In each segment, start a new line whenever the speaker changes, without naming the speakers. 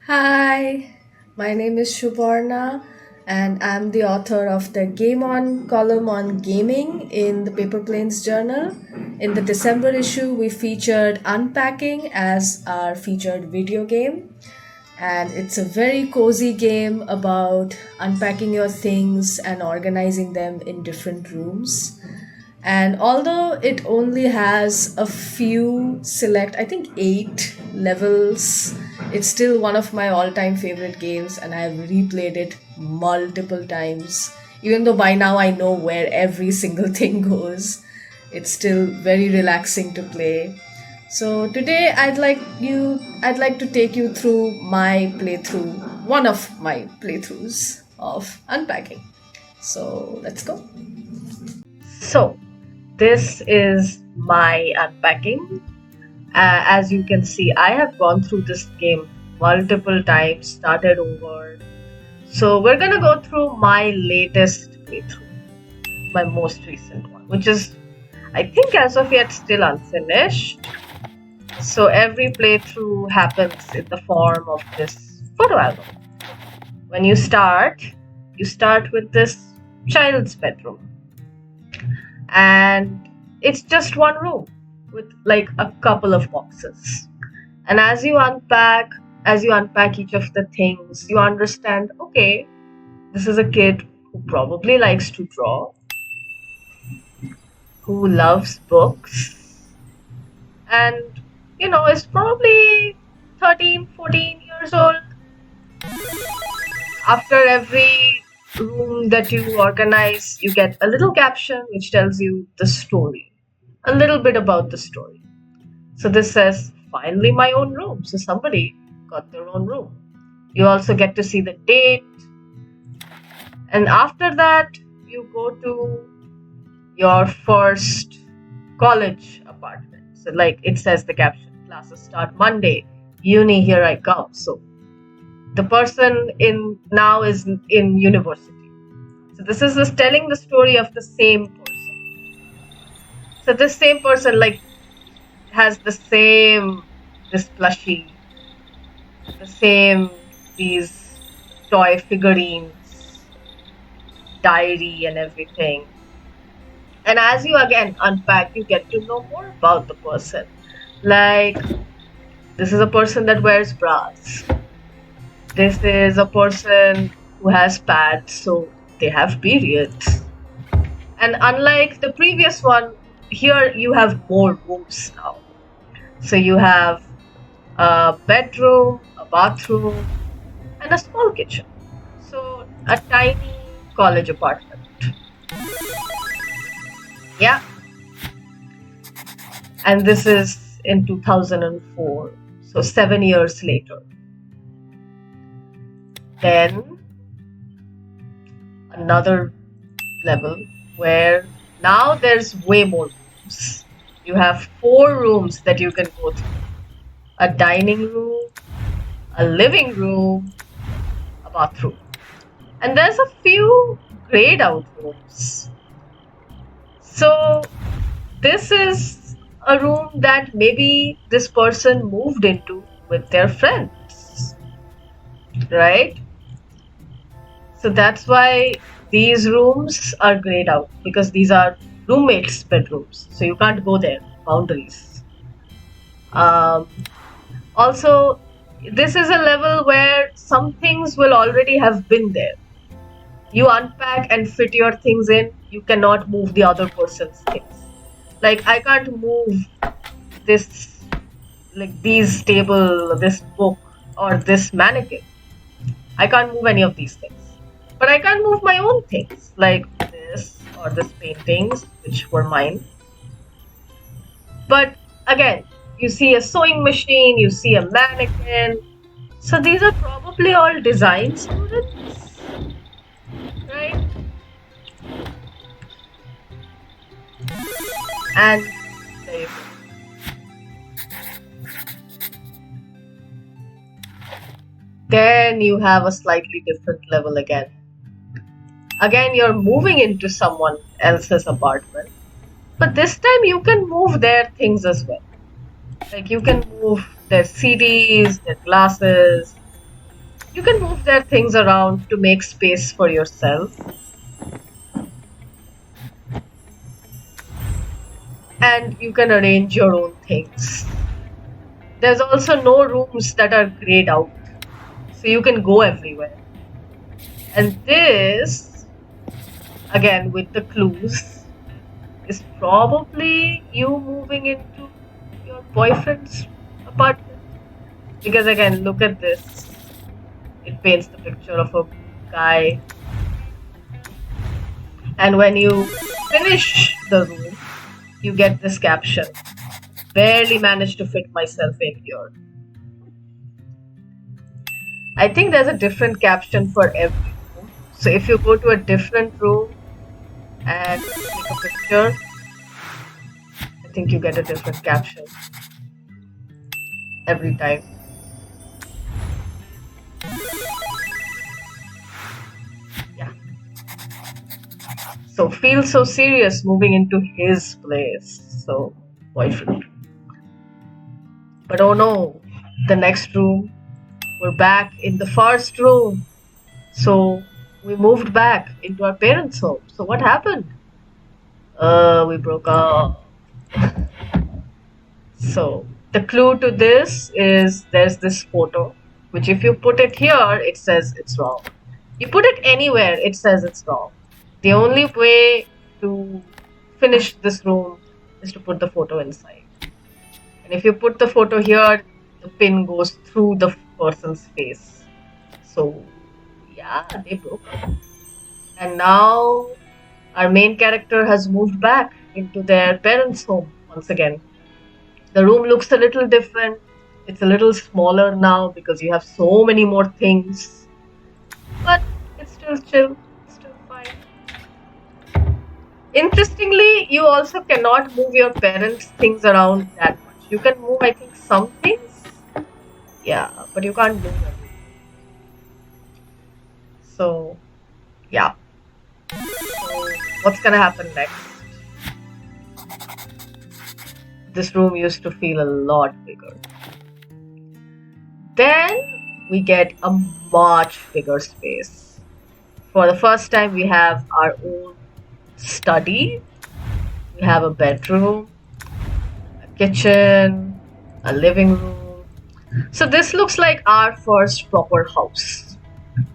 Hi, my name is Shubarna, and I'm the author of the Game On column on gaming in the Paper Planes Journal. In the December issue, we featured Unpacking as our featured video game, and it's a very cozy game about unpacking your things and organizing them in different rooms. And although it only has a few select, I think 8 levels, it's still one of my all time favorite games, and I've replayed it multiple times. Even though by now I know where every single thing goes, it's still very relaxing to play. So today I'd like to take you through my playthrough, one of my playthroughs of Unpacking. So let's go. So, this is my unpacking. As you can see, I have gone through this game multiple times, started over. So, we're gonna go through my latest playthrough, my most recent one, which is, I think, as of yet, still unfinished. So, every playthrough happens in the form of this photo album. When you start with this child's bedroom, and it's just one room with like a couple of boxes. And as you unpack each of the things, you understand, okay, this is a kid who probably likes to draw, who loves books, and is probably 13, 14 years old. After every room that you organize, you get a little caption which tells you the story, a little bit about the story. So this says, finally my own room. So somebody got their own room. You also get to see the date. And after that, you go to your first college apartment. So like it says the caption, classes start Monday, uni, here I come. So the person in now is in university. So this is just telling the story of the same person. So this same person like has this plushie, the same these toy figurines, diary and everything. And as you again unpack, you get to know more about the person. Like this is a person that wears bras. This is a person who has pads, so they have periods. And unlike the previous one, here you have more rooms now. So you have a bedroom, a bathroom, and a small kitchen. So a tiny college apartment. Yeah. And this is in 2004. So 7 years later. Then another level where now there's way more rooms. You have 4 rooms that you can go through. A dining room, a living room, a bathroom. And there's a few grayed out rooms. So this is a room that maybe this person moved into with their friends, right? So that's why these rooms are grayed out because these are roommates' bedrooms. So you can't go there, boundaries. Um, Also, this is a level where some things will already have been there. You unpack and fit your things in, you cannot move the other person's things. Like, I can't move this, like, these table, this book, or this mannequin. I can't move any of these things. But I can move my own things, like this or this paintings, which were mine. But again, you see a sewing machine, you see a mannequin. So these are probably all design students, right? And there you go. Then you have a slightly different level again. Again, you're moving into someone else's apartment, but this time you can move their things as well. Like you can move their CDs, their glasses, You can move their things around to make space for yourself. And you can arrange your own things. There's also no rooms that are grayed out, so you can go everywhere. And this, again with the clues, is probably you moving into your boyfriend's apartment. Because again, look at this. It paints the picture of a guy. And when you finish the room, you get this caption. Barely managed to fit myself in here. I think there's a different caption for every room. So if you go to a different room and take a picture, I think you get a different caption every time. Yeah. So feel so serious moving into his place. So boyfriend. But oh no, the next room, we're back in the first room. So we moved back into our parents' home. So what happened? We broke up. So the clue to this is there's this photo, which if you put it here, it says it's wrong. You put it anywhere, it says it's wrong. The only way to finish this room is to put the photo inside. And if you put the photo here, the pin goes through the person's face. So yeah, they broke up. And now our main character has moved back into their parents' home once again. The room looks a little different. It's a little smaller now because you have so many more things. But it's still chill. It's still fine. Interestingly, you also cannot move your parents' things around that much. You can move, I think, some things. Yeah, but you can't move everything. So, yeah. So, what's gonna happen next? This room used to feel a lot bigger. Then we get a much bigger space. For the first time, we have our own study. We have a bedroom, a kitchen, a living room. So this looks like our first proper house.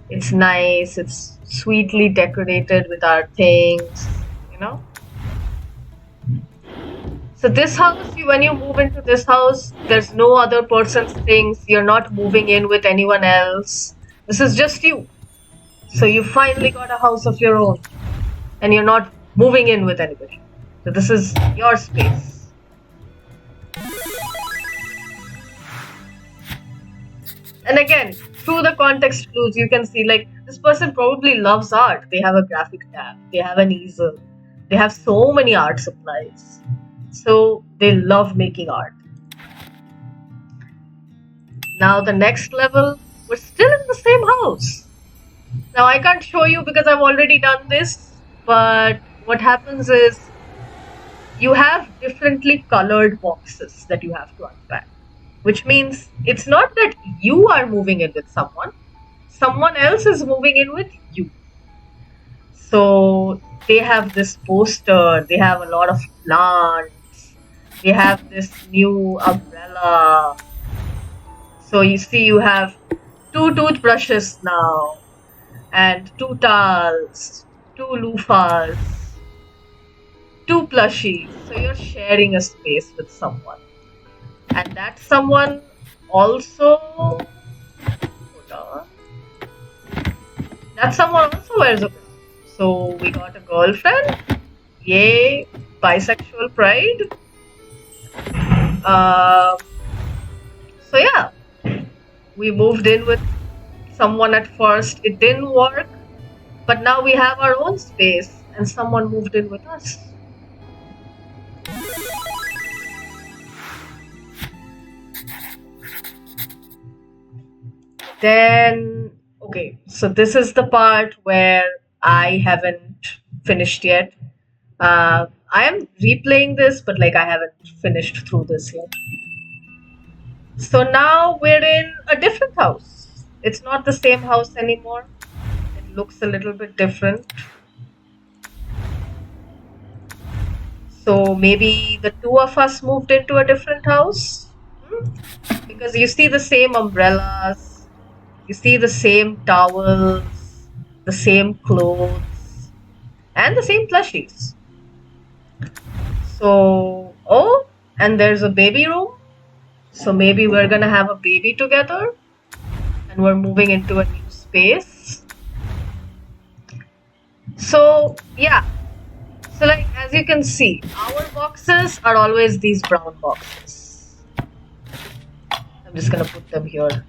It's nice, it's sweetly decorated with our things, you know. So this house, when you move into this house, there's no other person's things. You're not moving in with anyone else. This is just you. So you finally got a house of your own, and you're not moving in with anybody. So this is your space. And again, through the context clues, you can see like this person probably loves art. They have a graphic tab, they have an easel, they have so many art supplies. So they love making art. Now the next level, we're still in the same house. Now I can't show you because I've already done this, but what happens is you have differently colored boxes that you have to unpack, which means it's not that you are moving in with someone else is moving in with you. So they have this poster, they have a lot of plants, they have this new umbrella. So you see, you have 2 toothbrushes now, and 2 towels, 2 loofahs, 2 plushies. So you're sharing a space with someone. And that someone also, hold on, that someone also wears a bra. So we got a girlfriend. Yay, bisexual pride. So yeah, we moved in with someone at first. It didn't work, but now we have our own space and someone moved in with us. Then, okay, so this is the part where I haven't finished yet. I am replaying this, but like I haven't finished through this yet. So now we're in a different house. It's not the same house anymore. It looks a little bit different. So maybe the two of us moved into a different house? Hmm? Because you see the same umbrellas, you see the same towels, the same clothes, and the same plushies. So, oh, and there's a baby room. So maybe we're gonna have a baby together and we're moving into a new space. So, yeah. So, like, as you can see, our boxes are always these brown boxes. I'm just gonna put them here.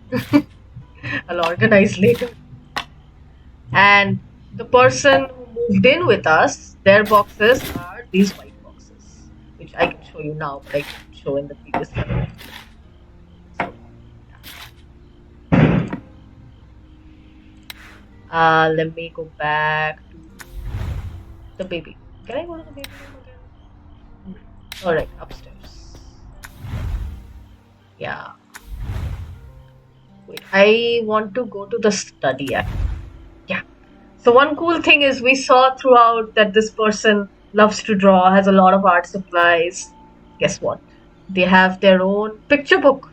I'll organize later. And the person who moved in with us, their boxes are these white boxes, which I can show you now, but I couldn't show in the previous level. So, let me go back to the baby. Can I go to the baby room again? All right, upstairs. Yeah. Wait, I want to go to the study actually. Yeah. So one cool thing is we saw throughout that this person loves to draw, has a lot of art supplies. Guess what? They have their own picture book.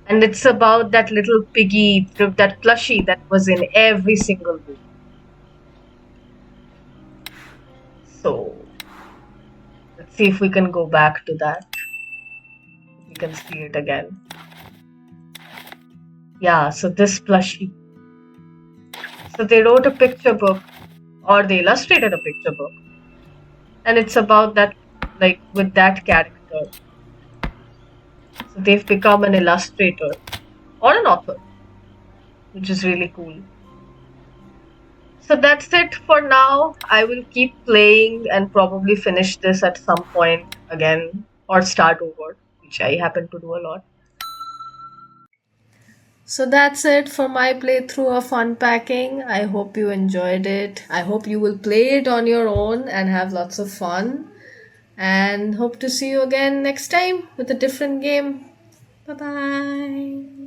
And it's about that little piggy, that plushie that was in every single room. So let's see if we can go back to that. We can see it again. Yeah, so this plushie. So they wrote a picture book or they illustrated a picture book. And it's about that, like with that character. So they've become an illustrator or an author, which is really cool. So that's it for now. I will keep playing and probably finish this at some point again or start over, which I happen to do a lot. So that's it for my playthrough of Unpacking. I hope you enjoyed it. I hope you will play it on your own and have lots of fun. And hope to see you again next time with a different game. Bye bye.